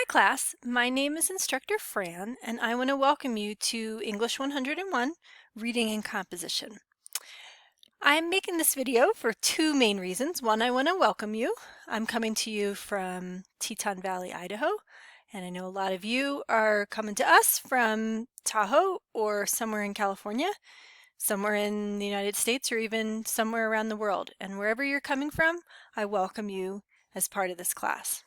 Hi class, my name is Instructor Fran and I want to welcome you to English 101, Reading and Composition. I'm making this video for two main reasons. One, I want to welcome you. I'm coming to you from Teton Valley, Idaho, and I know a lot of you are coming to us from Tahoe or somewhere in California, somewhere in the United States, or even somewhere around the world. And wherever you're coming from, I welcome you as part of this class.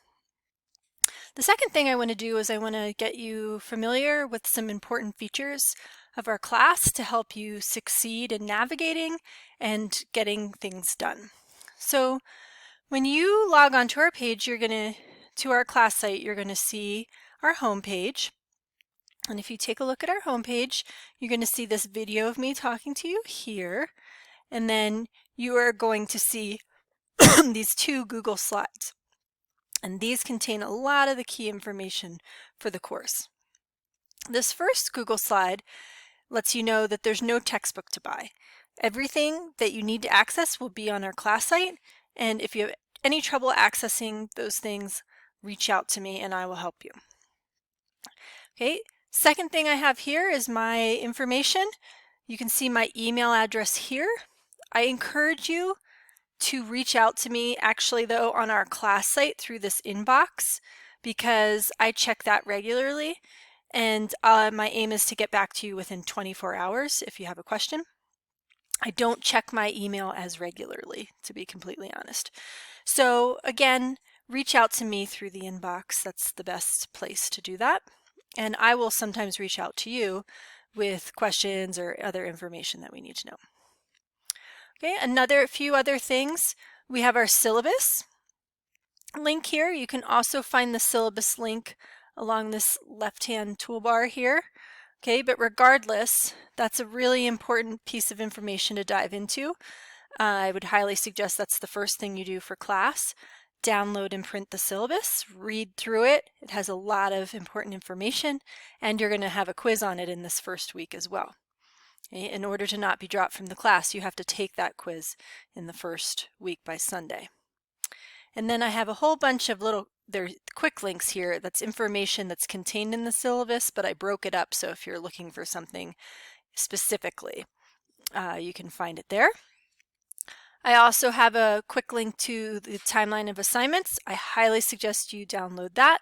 The second thing I want to do is I want to get you familiar with some important features of our class to help you succeed in navigating and getting things done. So when you log onto our page, to our class site, you're going to see our home page. And if you take a look at our home page, you're going to see this video of me talking to you here. And then you are going to see these two Google Slides. And these contain a lot of the key information for the course. This first Google slide lets you know that there's no textbook to buy. Everything that you need to access will be on our class site, and if you have any trouble accessing those things, reach out to me and I will help you. Okay, second thing I have here is my information. You can see my email address here. I encourage you to reach out to me actually though on our class site through this inbox because I check that regularly, and my aim is to get back to you within 24 hours if you have a question. I don't check my email as regularly, to be completely honest. So again, reach out to me through the inbox. That's the best place to do that. And I will sometimes reach out to you with questions or other information that we need to know. Okay, few other things. We have our syllabus link here. You can also find the syllabus link along this left-hand toolbar here. Okay, but regardless, that's a really important piece of information to dive into. I would highly suggest that's the first thing you do for class. Download and print the syllabus, read through it. It has a lot of important information, and you're going to have a quiz on it in this first week as well. In order to not be dropped from the class, you have to take that quiz in the first week by Sunday. And then I have a whole bunch of there's quick links here. That's information that's contained in the syllabus, but I broke it up so if you're looking for something specifically, you can find it there. I also have a quick link to the timeline of assignments. I highly suggest you download that,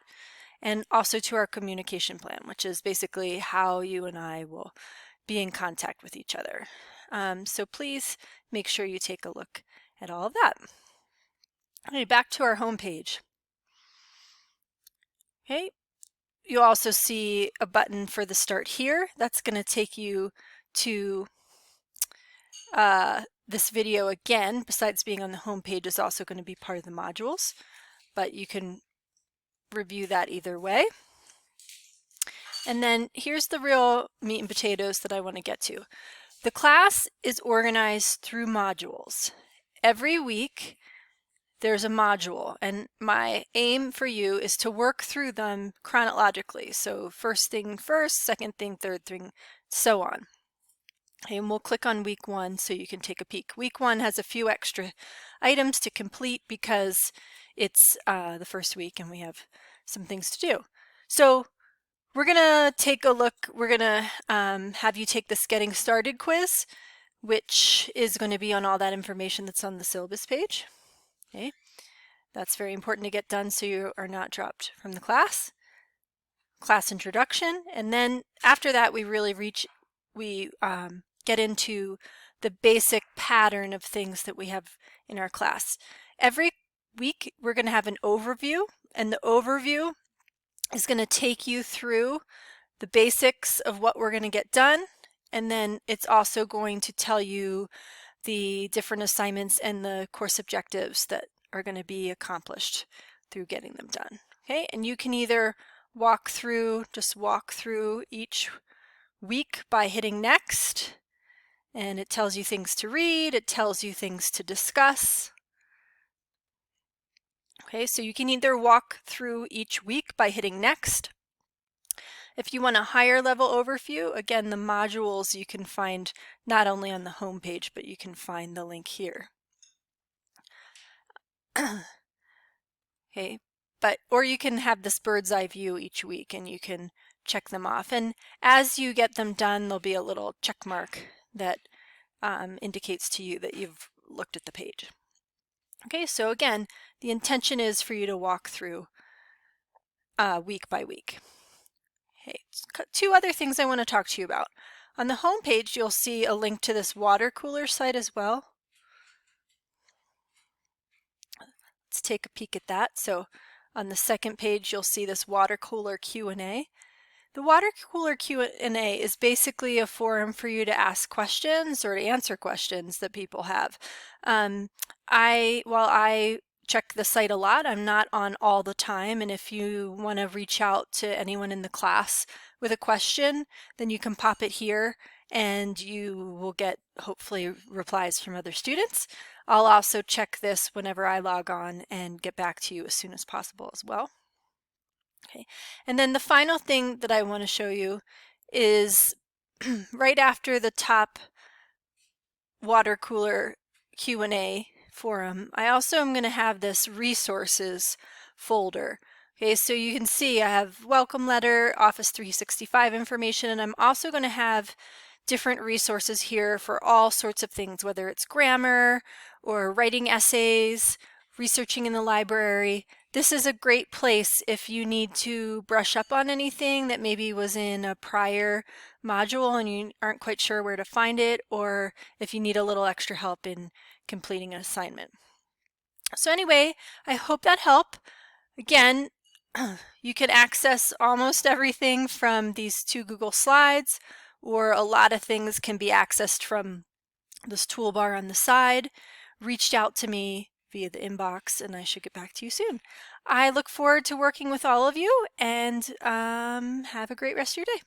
and also to our communication plan, which is basically how you and I will be in contact with each other. So please make sure you take a look at all of that. Okay, back to our home page. Okay, you'll also see a button for the Start Here. That's going to take you to this video again. Besides being on the home page, is also going to be part of the modules, but you can review that either way. And then here's the real meat and potatoes that I want to get to. The class is organized through modules. Every week there's a module, and my aim for you is to work through them chronologically. So first thing first, second thing, third thing, so on. And we'll click on week 1 so you can take a peek. Week 1 has a few extra items to complete because it's the first week and we have some things to do. So we're going to take a look. We're going to have you take this Getting Started quiz, which is going to be on all that information that's on the syllabus page. Okay, that's very important to get done so you are not dropped from the class. Class introduction, and then after that we really get into the basic pattern of things that we have in our class. Every week we're going to have an overview, and the overview is going to take you through the basics of what we're going to get done, and then it's also going to tell you the different assignments and the course objectives that are going to be accomplished through getting them done. Okay, and you can either just walk through each week by hitting next, and it tells you things to read, it tells you things to discuss. Okay, so you can either walk through each week by hitting next. If you want a higher level overview, again, the modules you can find not only on the home page, but you can find the link here. Okay, or you can have this bird's eye view each week and you can check them off. And as you get them done, there'll be a little check mark that indicates to you that you've looked at the page. Okay, so again, the intention is for you to walk through week by week. Okay, two other things I want to talk to you about. On the home page, you'll see a link to this water cooler site as well. Let's take a peek at that. So on the second page, you'll see this water cooler Q&A. The water cooler Q&A is basically a forum for you to ask questions or to answer questions that people have. While I check the site a lot, I'm not on all the time, and if you want to reach out to anyone in the class with a question, then you can pop it here and you will get hopefully replies from other students. I'll also check this whenever I log on and get back to you as soon as possible as well. Okay, and then the final thing that I want to show you is right after the top water cooler Q&A forum, I also am going to have this resources folder. Okay, so you can see I have welcome letter, Office 365 information, and I'm also going to have different resources here for all sorts of things, whether it's grammar or writing essays, researching in the library. This is a great place if you need to brush up on anything that maybe was in a prior module and you aren't quite sure where to find it, or if you need a little extra help in completing an assignment. So anyway, I hope that helped. Again, you can access almost everything from these two Google Slides, or a lot of things can be accessed from this toolbar on the side. Reached out to me via the inbox and I should get back to you soon. I look forward to working with all of you, and have a great rest of your day.